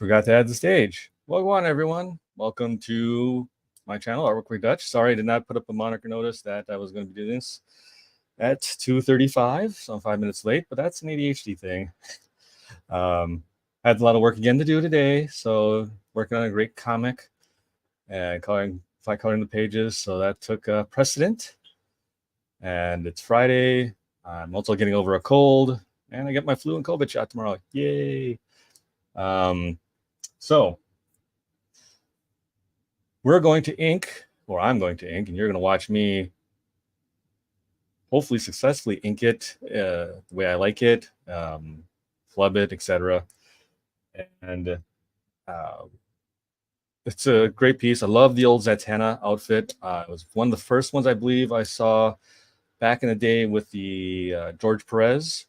Forgot to add the stage. Welcome everyone. Welcome to my channel, Artwork-by-Dutch. Sorry I did not put up a moniker notice that I was going to be doing this at 2:35, so I'm 5 minutes late, but that's an ADHD thing. Had a lot of work again to do today, so working on a great comic and coloring the pages, so that took precedent. And it's Friday. I'm also getting over a cold, and I get my flu and COVID shot tomorrow. Yay! So we're going to ink, or I'm going to ink, and you're going to watch me hopefully successfully ink it the way I like it, flub it, etc. And it's a great piece. I love the old Zatanna outfit. It was one of the first ones I believe I saw back in the day with the George Perez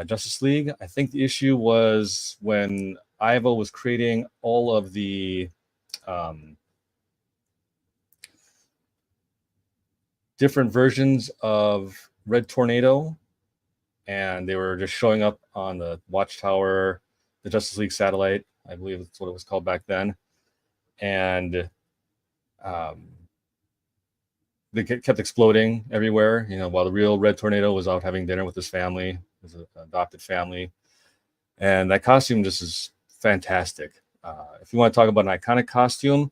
Justice League. I think the issue was when Ivo was creating all of the different versions of Red Tornado, and they were just showing up on the Watchtower, the Justice League satellite, I believe that's what it was called back then. And they kept exploding everywhere, you know, while the real Red Tornado was out having dinner with his family, his adopted family. And that costume just is fantastic. If you want to talk about an iconic costume,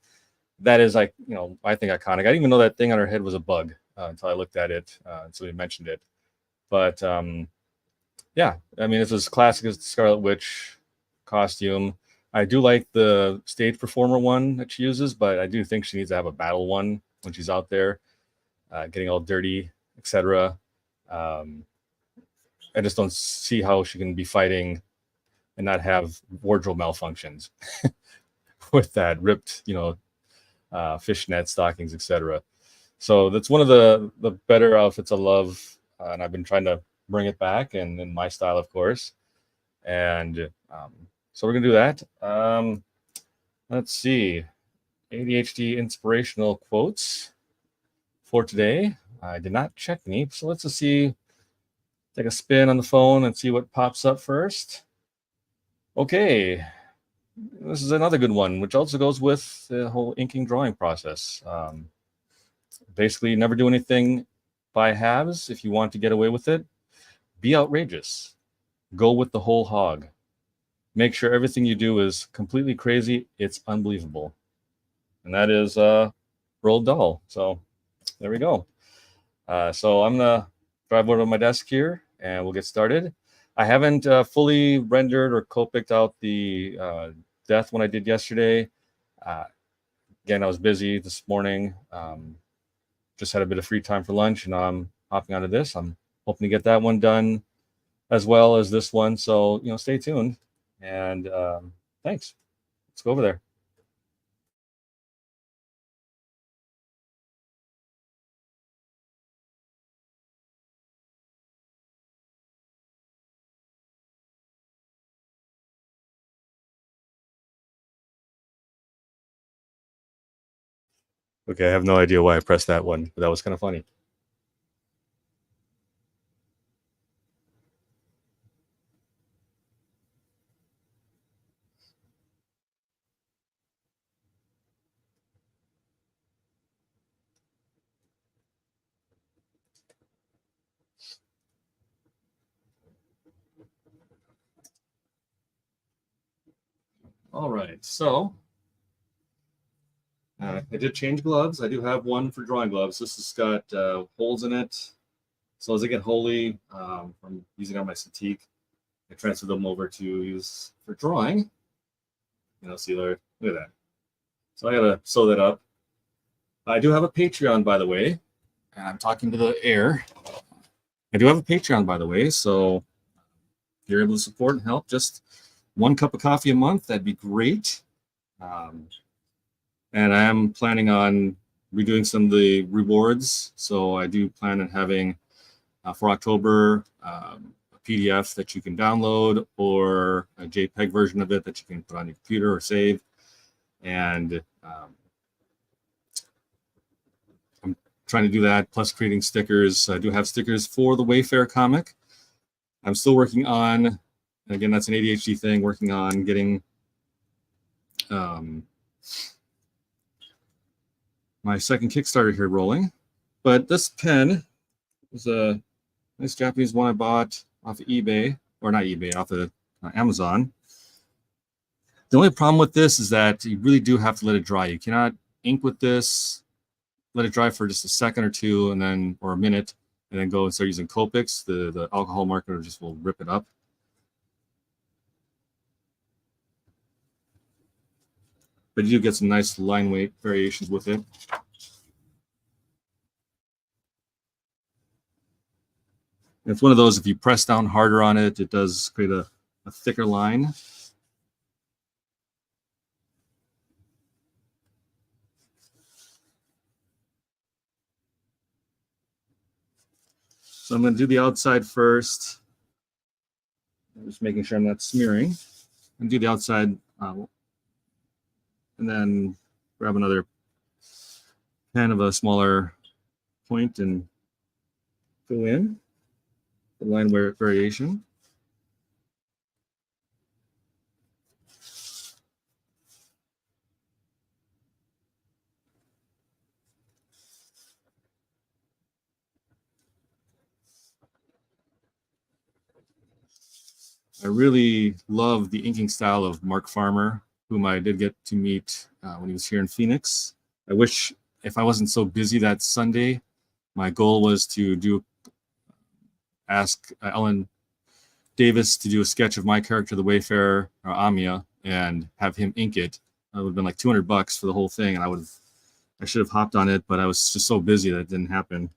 that is, like, you know, I think iconic. I didn't even know that thing on her head was a bug until I looked at it, so he mentioned it. But yeah, I mean, it's as classic as the Scarlet Witch costume. I do like the stage performer one that she uses, but I do think she needs to have a battle one when she's out there, getting all dirty, etc. I just don't see how she can be fighting and not have wardrobe malfunctions with that ripped, you know, fishnet stockings, etc. So that's one of the better outfits I love, and I've been trying to bring it back, and in my style, of course. And so we're gonna do that. Let's see, ADHD inspirational quotes for today. I did not check any, so let's just see. Take a spin on the phone and see what pops up first. Okay, this is another good one, which also goes with the whole inking drawing process. Basically, never do anything by halves. If you want to get away with it, be outrageous. Go with the whole hog. Make sure everything you do is completely crazy. It's unbelievable. And that is Roald Dahl. So there we go. So I'm going to drive over to my desk here, and we'll get started. I haven't fully rendered or Copicked out the death one I did yesterday. Again, I was busy this morning. Just had a bit of free time for lunch, and now I'm hopping onto this. I'm hoping to get that one done as well as this one. So, you know, stay tuned. And thanks. Let's go over there. Okay, I have no idea why I pressed that one, but that was kind of funny. All right, so I did change gloves. I do have one for drawing gloves. This has got holes in it. So as I get holy from using on my Cintiq, I transfer them over to use for drawing. You know, see there, look at that. So I gotta sew that up. I do have a Patreon, by the way. And I'm talking to the air. I do have a Patreon, by the way. So if you're able to support and help, just 1 cup of coffee a month, that'd be great. And I am planning on redoing some of the rewards. So I do plan on having for October a PDF that you can download, or a JPEG version of it that you can put on your computer or save. And I'm trying to do that, plus creating stickers. I do have stickers for the Wayfair comic. I'm still working on, again, that's an ADHD thing, working on getting my second Kickstarter here rolling. But this pen was a nice Japanese one I bought off of eBay, or not eBay, off of Amazon. The only problem with this is that you really do have to let it dry. You cannot ink with this, let it dry for just a second or two, and then, or a minute, and then go and start using Copics. The alcohol marker just will rip it up. But you do get some nice line weight variations with it. And it's one of those, if you press down harder on it, it does create a thicker line. So I'm going to do the outside first. I'm just making sure I'm not smearing. And do the outside, and then grab another pen of a smaller point and fill in the line variation. I really love the inking style of Mark Farmer, whom I did get to meet when he was here in Phoenix. I wish, if I wasn't so busy that Sunday, my goal was to ask Ellen Davis to do a sketch of my character, the Wayfarer, or Amiya, and have him ink it. It would have been like $200 for the whole thing, and I should have hopped on it, but I was just so busy that it didn't happen.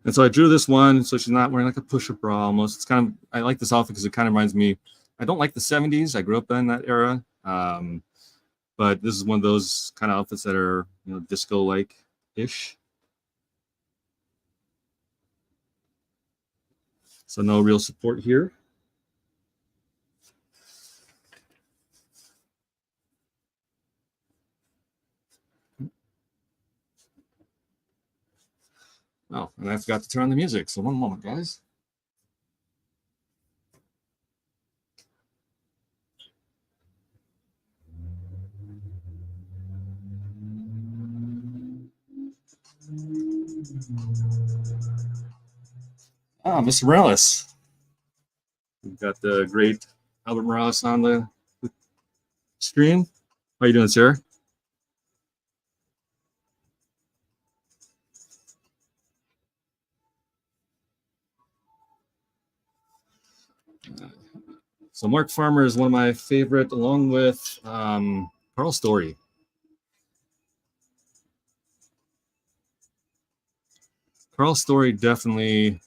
And so I drew this one, so she's not wearing like a push-up bra almost. It's kind of, I like this outfit because it kind of reminds me, I don't like the 70s. I grew up in that era. But this is one of those kind of outfits that are, you know, disco-like-ish. So no real support here. Oh, and I forgot to turn on the music. So one moment, guys. Ah, Mr. Morales. We've got the great Albert Morales on the stream. How are you doing, sir? So Mark Farmer is one of my favorite, along with Carl Story. Carl Story definitely,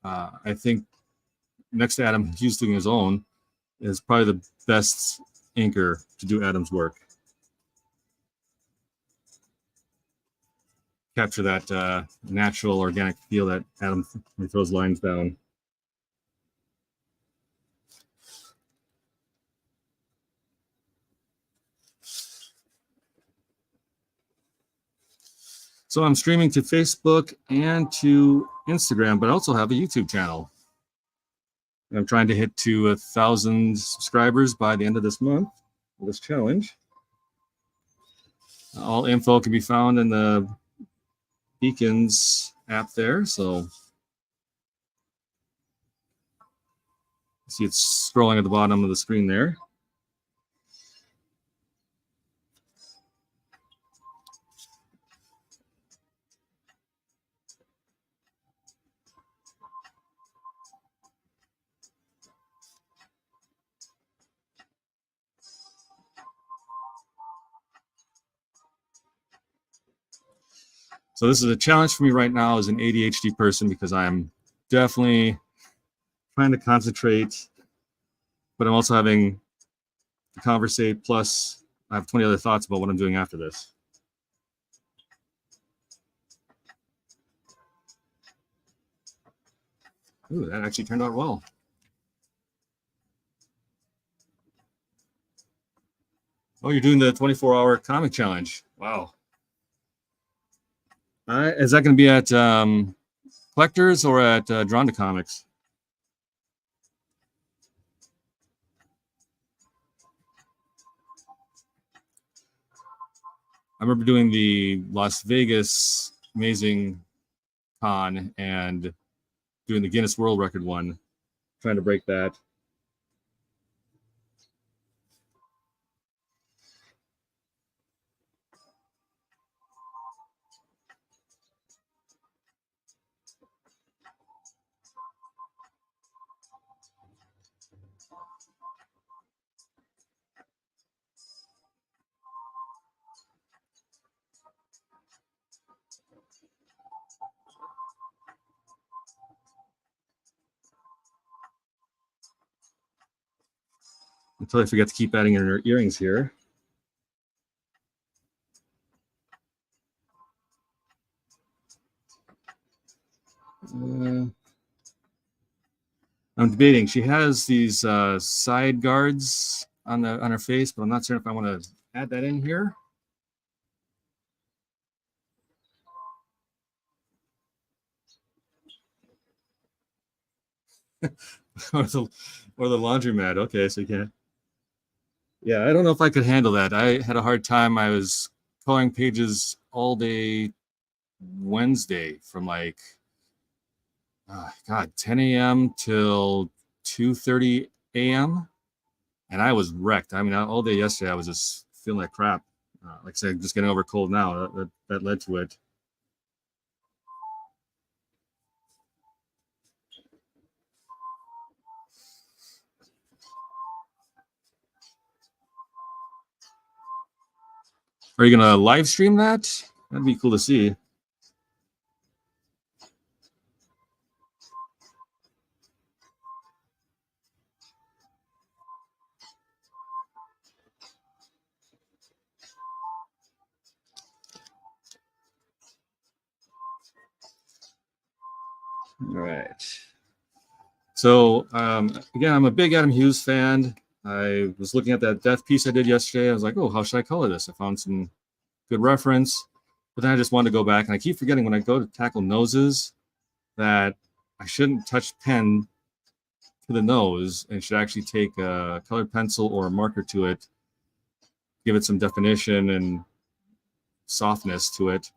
I think, next to Adam Hughes doing his own, is probably the best inker to do Adam's work. Capture that natural, organic feel that Adam throws lines down. So I'm streaming to Facebook and to Instagram, but I also have a YouTube channel. I'm trying to hit to 1,000 subscribers by the end of this month for this challenge. All info can be found in the Beacons app there. So see it's scrolling at the bottom of the screen there. So this is a challenge for me right now as an ADHD person because I'm definitely trying to concentrate, but I'm also having to conversate. Plus, I have 20 other thoughts about what I'm doing after this. Ooh, that actually turned out well. Oh, you're doing the 24-hour comic challenge. Wow. Is that going to be at Collectors or at Drawn to Comics? I remember doing the Las Vegas Amazing Con and doing the Guinness World Record one, trying to break that. Until I forget to keep adding in her earrings here. I'm debating. She has these side guards on her face, but I'm not certain if I want to add that in here. or the laundromat. Okay, so you can't. Yeah, I don't know if I could handle that. I had a hard time. I was coloring pages all day Wednesday from like, 10 a.m. till 2:30 a.m. And I was wrecked. I mean, all day yesterday, I was just feeling like crap. Like I said, just getting over a cold now. That led to it. Are you gonna live stream that? That'd be cool to see. All right. So again, I'm a big Adam Hughes fan. I was looking at that death piece I did yesterday. I was like, oh, how should I color this? I found some good reference, but then I just wanted to go back, and I keep forgetting when I go to tackle noses that I shouldn't touch pen to the nose and should actually take a colored pencil or a marker to it, give it some definition and softness to it.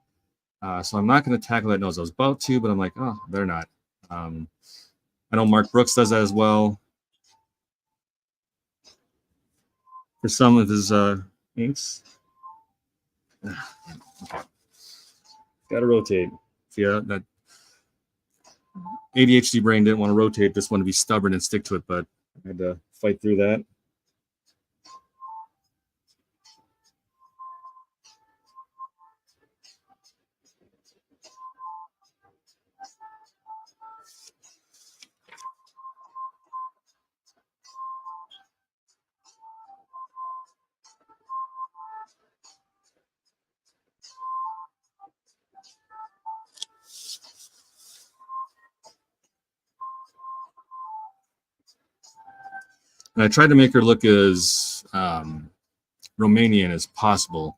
So I'm not going to tackle that nose. I was about to, but I'm like, oh, better not. I know Mark Brooks does that as well for some of his inks. Okay. Got to rotate. See, that ADHD brain didn't want to rotate. Just want to be stubborn and stick to it, but I had to fight through that. And I tried to make her look as Romanian as possible.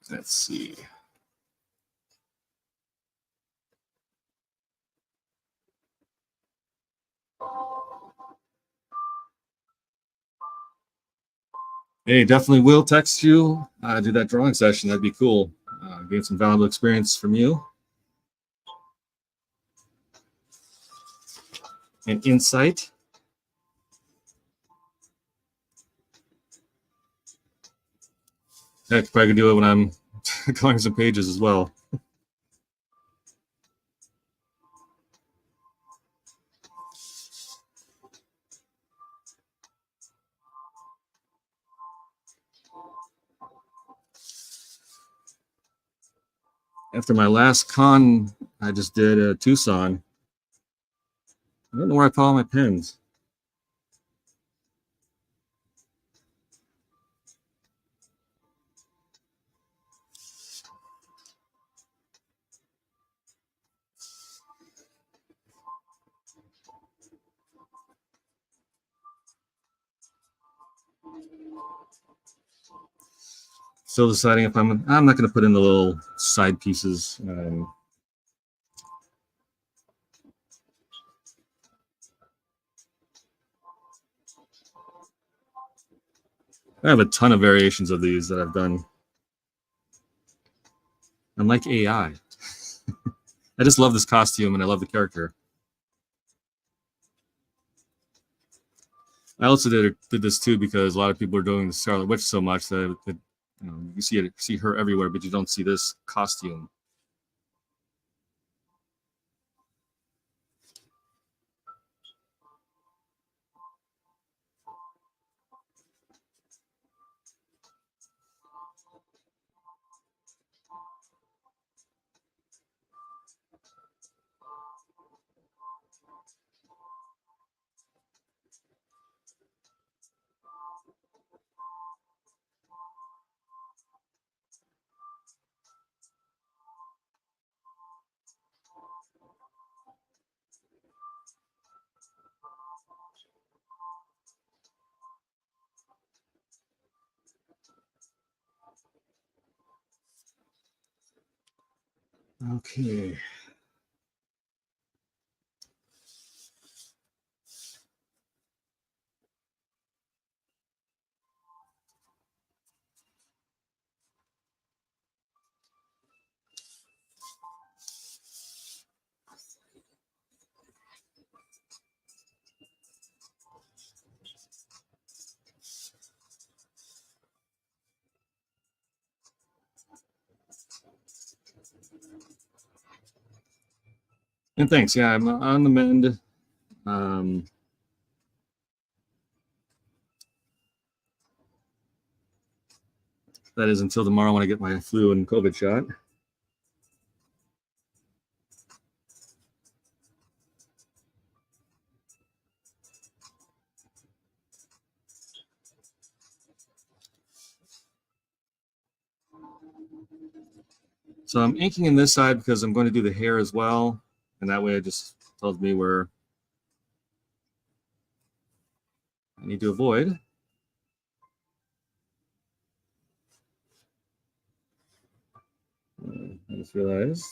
Let's see. Hey, definitely will text you. Do that drawing session. That'd be cool. Gain some valuable experience from you and insight. Heck, if I could do it when I'm coloring some pages as well. After my last con I just did Tucson, I don't know where I put all my pens. Still deciding if I'm not going to put in the little side pieces. I have a ton of variations of these that I've done. I'm like AI. I just love this costume and I love the character. I also did this too because a lot of people are doing the Scarlet Witch so much that you see her everywhere, but you don't see this costume. Okay. And thanks. Yeah, I'm on the mend. That is until tomorrow when I get my flu and COVID shot. So I'm inking in this side because I'm going to do the hair as well. And that way it just tells me where I need to avoid. I just realized.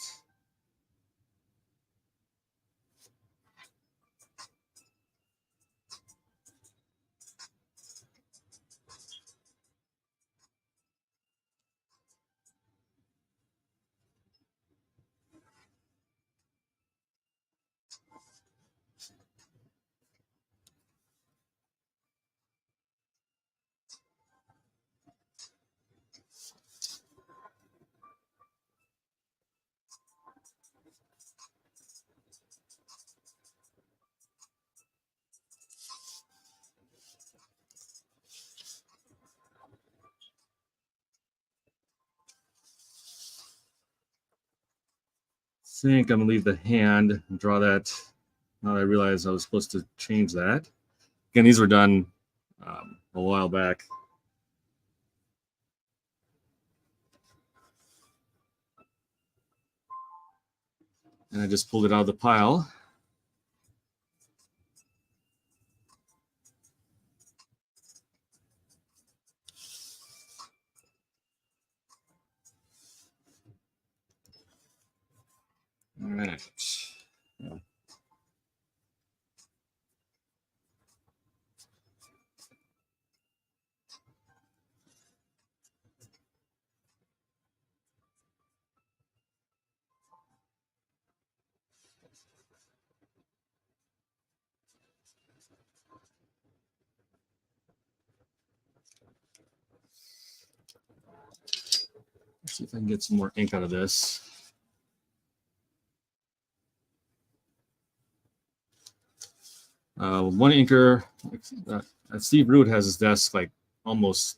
I think I'm gonna leave the hand and draw that. Now I realized I was supposed to change that. Again, these were done a while back. And I just pulled it out of the pile. All right. Yeah. Let's see if I can get some more ink out of this. One inker, Steve Root has his desk like almost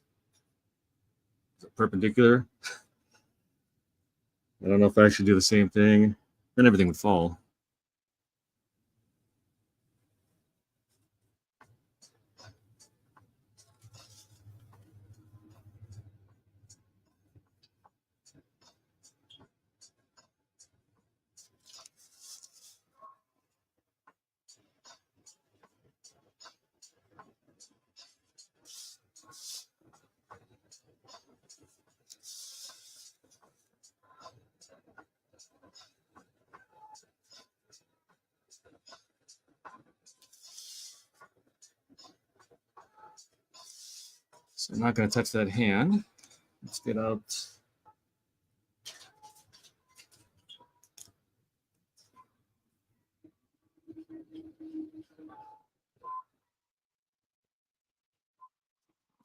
perpendicular. I don't know if I should do the same thing. Then everything would fall. So I'm not going to touch that hand. Let's get out. Let's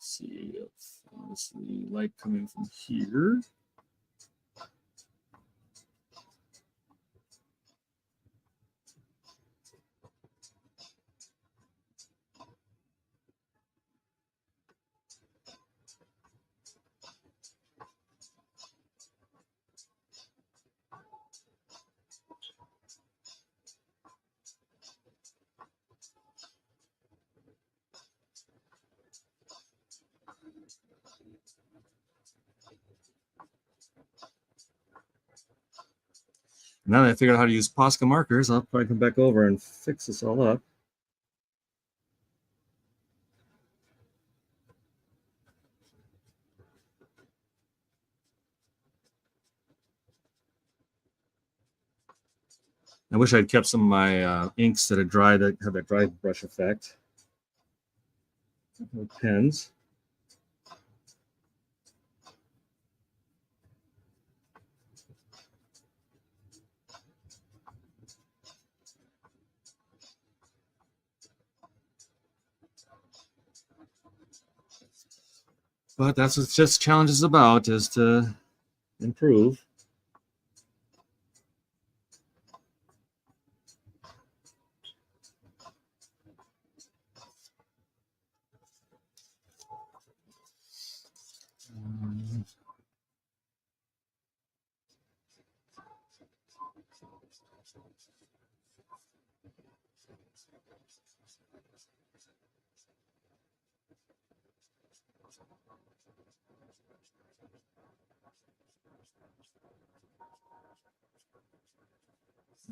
see if obviously light coming from here. Now that I figured out how to use Posca markers, I'll probably come back over and fix this all up. I wish I'd kept some of my inks that had dried that have that dry brush effect. Pens. But that's what this challenge is about, is to improve.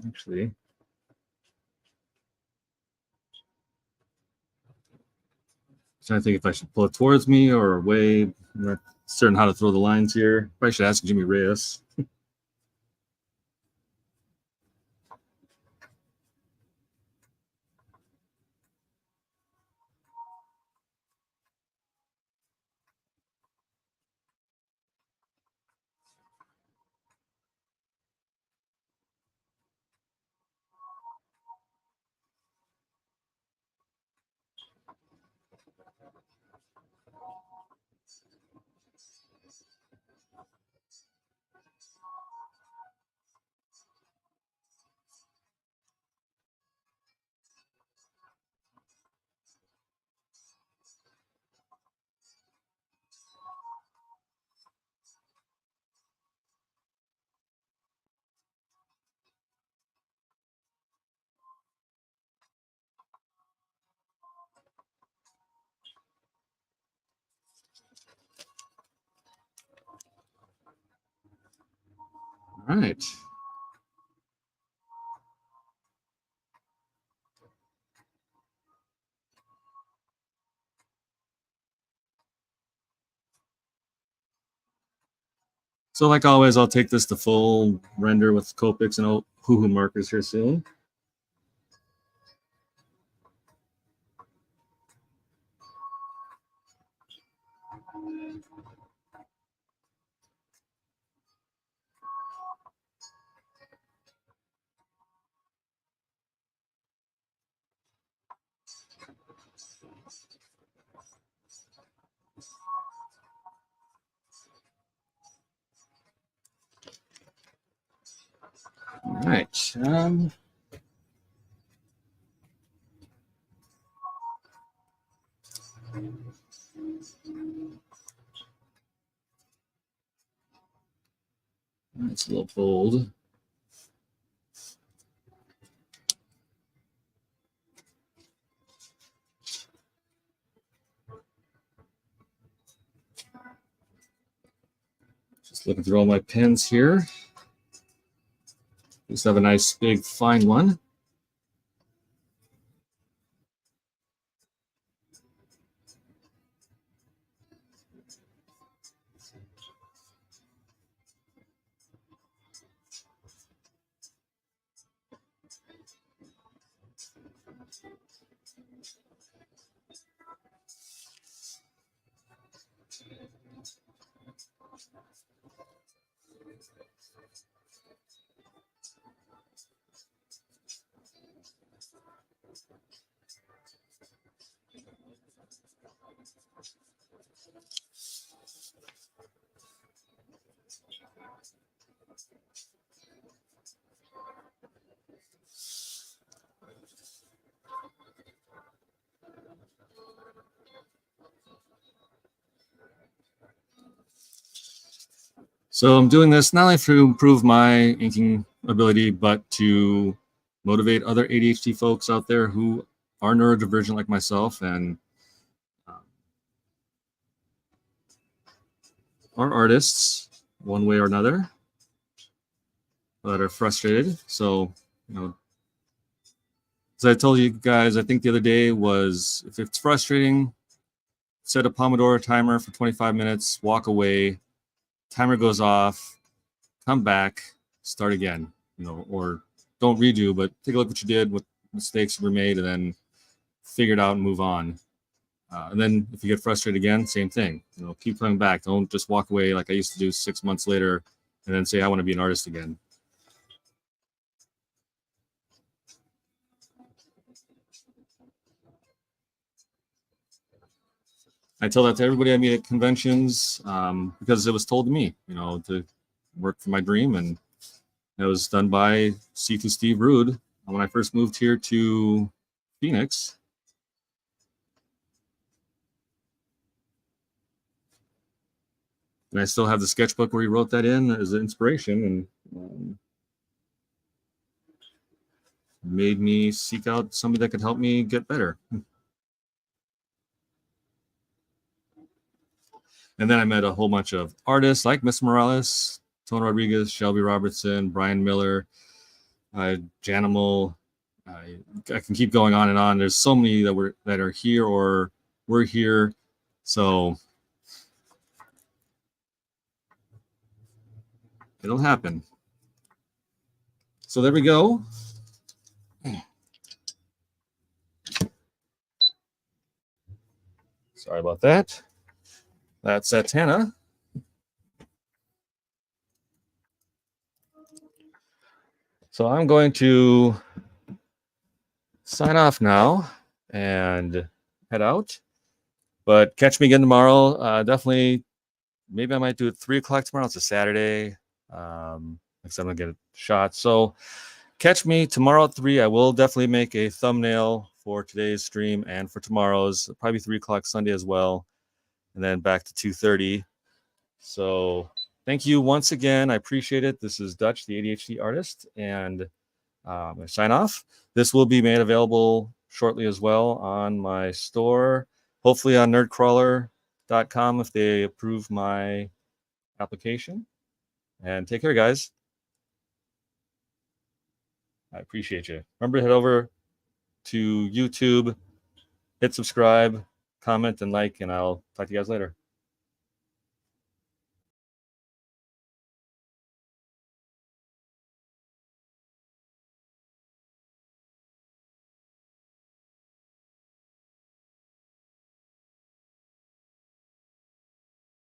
Actually, trying to think if I should pull it towards me or away. I'm not certain how to throw the lines here. Probably should ask Jimmy Reyes. All right. So like always, I'll take this to full render with Copics and Hoohoo markers here soon. All right. It's a little bold. Just looking through all my pens here. Just have a nice big fine one. So I'm doing this not only to improve my inking ability, but to motivate other ADHD folks out there who are neurodivergent like myself and are artists one way or another that are frustrated. So, you know, as I told you guys, I think the other day was, if it's frustrating, set a Pomodoro timer for 25 minutes, walk away, timer goes off, come back, start again, you know, or don't redo, but take a look at what you did, what mistakes were made, and then figure it out and move on. And then if you get frustrated again, same thing, you know, keep coming back. Don't just walk away like I used to do 6 months later and then say, I want to be an artist again. I tell that to everybody I meet at conventions because it was told to me, you know, to work for my dream. And it was done by C2 Steve Rude when I first moved here to Phoenix. And I still have the sketchbook where he wrote that in as an inspiration, and made me seek out somebody that could help me get better. And then I met a whole bunch of artists like Miss Morales, Tony Rodriguez, Shelby Robertson, Brian Miller, Janimal. I can keep going on and on. There's so many that are here or were here. So it'll happen. So there we go. Sorry about that. That's Zatanna. So I'm going to sign off now and head out. But catch me again tomorrow. Definitely, maybe I might do it 3 o'clock tomorrow. It's a Saturday. Because I'm going to get a shot. So catch me tomorrow at 3. I will definitely make a thumbnail for today's stream and for tomorrow's, probably 3 o'clock Sunday as well. And then back to 2:30. So thank you once again. I appreciate it. This is Dutch, the ADHD artist, and I sign off. This will be made available shortly as well on my store, hopefully on nerdcrawler.com if they approve my application. And take care, guys. I appreciate you. Remember to head over to YouTube, hit subscribe, comment, and like, and I'll talk to you guys later.